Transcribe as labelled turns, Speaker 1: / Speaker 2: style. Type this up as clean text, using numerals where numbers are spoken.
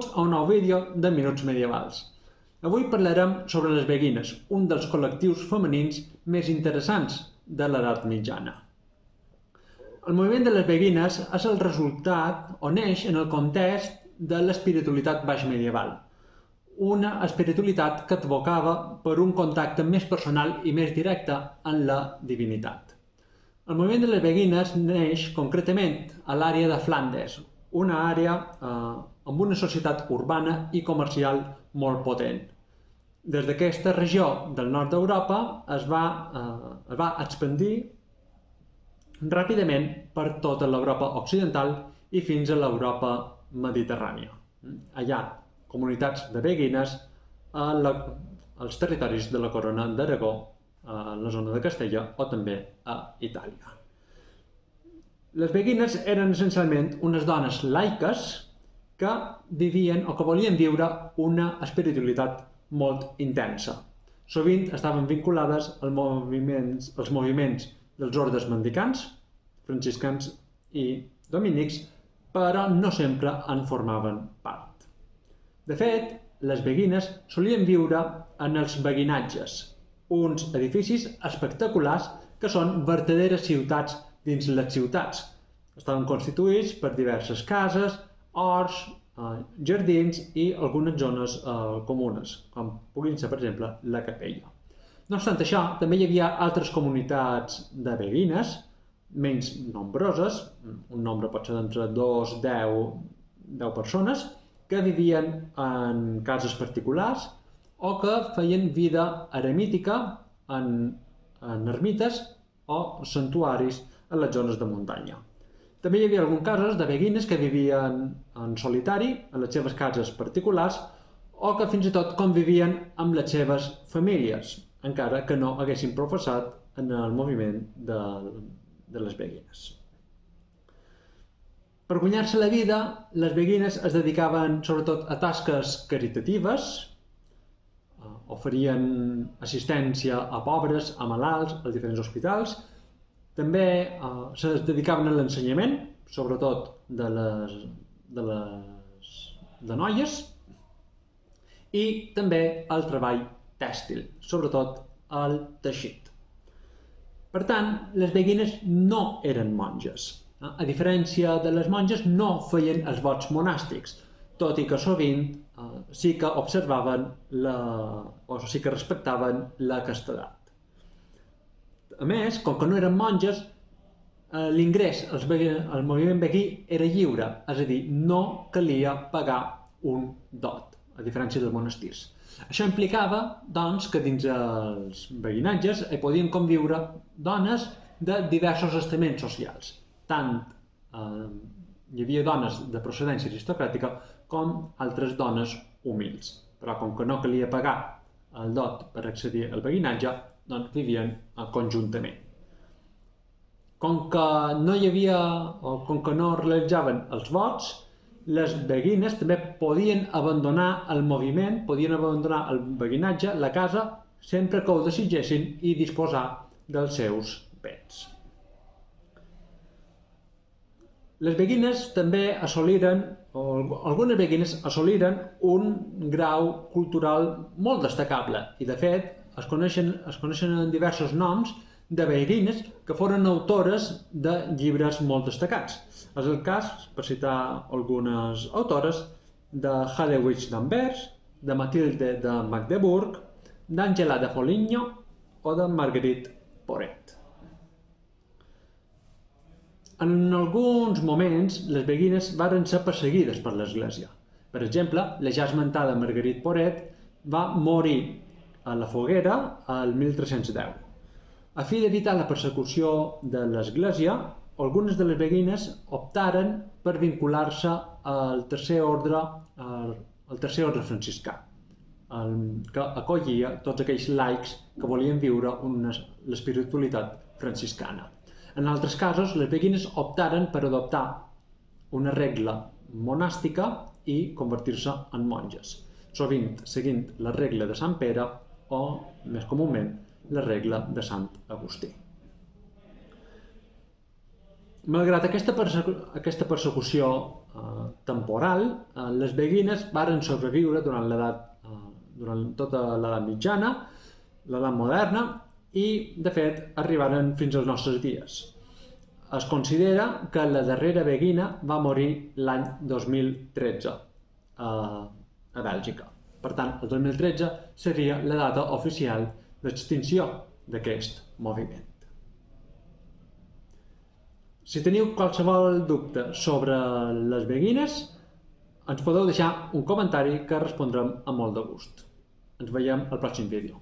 Speaker 1: Benvinguts a un nou vídeo de Minuts Medievals. Avui parlarem sobre les beguines, un dels col·lectius femenins més interessants de l'edat mitjana. El moviment de les beguines és el resultat o neix en el context de l'espiritualitat baixmedieval, una espiritualitat que advocava per un contacte més personal i més directe amb la divinitat. El moviment de les beguines neix concretament a l'àrea de Flandes, una àrea amb una societat urbana i comercial molt potent. Des d'aquesta regió del nord d'Europa es va expandir ràpidament per tota l'Europa occidental i fins a l'Europa mediterrània. Allà, comunitats de beguines als territoris de la Corona d'Aragó, a la zona de Castella o també a Itàlia. Les beguines eren essencialment unes dones laiques que vivien o que volien viure una espiritualitat molt intensa. Sovint estaven vinculades als moviments dels ordes mendicants, franciscans i dominics, però no sempre en formaven part. De fet, les beguines solien viure en els beguinatges, uns edificis espectaculars que són verdaderes ciutats dins les ciutats. Estaven constituïts per diverses cases, horts, jardins i algunes zones comunes, com puguin ser, per exemple, la capella. No obstant això, també hi havia altres comunitats de beguines, menys nombroses, un nombre pot ser d'entre 2, 10 persones, que vivien en cases particulars o que feien vida eremítica en ermites o santuaris a les zones de muntanya. També hi havia alguns casos de beguines que vivien en solitari, a les seves cases particulars, o que fins i tot convivien amb les seves famílies, encara que no haguessin professat en el moviment de les beguines. Per guanyar-se la vida, les beguines es dedicaven sobretot a tasques caritatives, oferien assistència a pobres, a malalts, als diferents hospitals. També se dedicaven a l'ensenyament, sobretot de noies, i també al treball tèxtil, sobretot al teixit. Per tant, les beguines no eren monges. A diferència de les monges, no feien els vots monàstics, tot i que sovint sí que observaven o sí que respectaven la castedat. A més, com que no eren monges, l'ingrés al moviment beguí era lliure, és a dir, no calia pagar un dot, a diferència dels monestirs. Això implicava, doncs, que dins els beguinatges hi podien conviure dones de diversos estaments socials. Tant hi havia dones de procedència aristocràtica com altres dones humils. Però com que no calia pagar el dot per accedir al beguinatge, doncs vivien conjuntament. Com que no hi havia, o com que no realitzaven els vots, les beguines també podien abandonar el moviment, podien abandonar el beguinatge, la casa, sempre que ho desitgessin i disposar dels seus béns. Les beguines també assoliren, o algunes beguines assoliren un grau cultural molt destacable i, de fet, es coneixen diversos noms de beguines que foren autores de llibres molt destacats. És el cas, per citar algunes autores, de Hadewig d'Anvers, de Matilde de Magdeburg, d'Àngela de Foligno o de Marguerite Porete. En alguns moments, les beguines varen ser perseguides per l'Església. Per exemple, la ja esmentada Marguerite Porete va morir a la foguera el 1310. A fi d'evitar la persecució de l'Església, algunes de les beguines optaren per vincular-se al tercer ordre franciscà, que acollia tots aquells laics que volien viure l'espiritualitat franciscana. En altres casos, les beguines optaren per adoptar una regla monàstica i convertir-se en monges, sovint seguint la regla de Sant Pere o, més comúment, la regla de Sant Agustí. Malgrat aquesta persecució temporal, les beguines varen sobreviure durant tota l'edat mitjana, l'edat moderna i, de fet, arribaren fins als nostres dies. Es considera que la darrera beguina va morir l'any 2013 a Bèlgica. Per tant, el 2013 seria la data oficial d'extinció d'aquest moviment. Si teniu qualsevol dubte sobre les beguines, ens podeu deixar un comentari que respondrem amb molt de gust. Ens veiem al pròxim vídeo.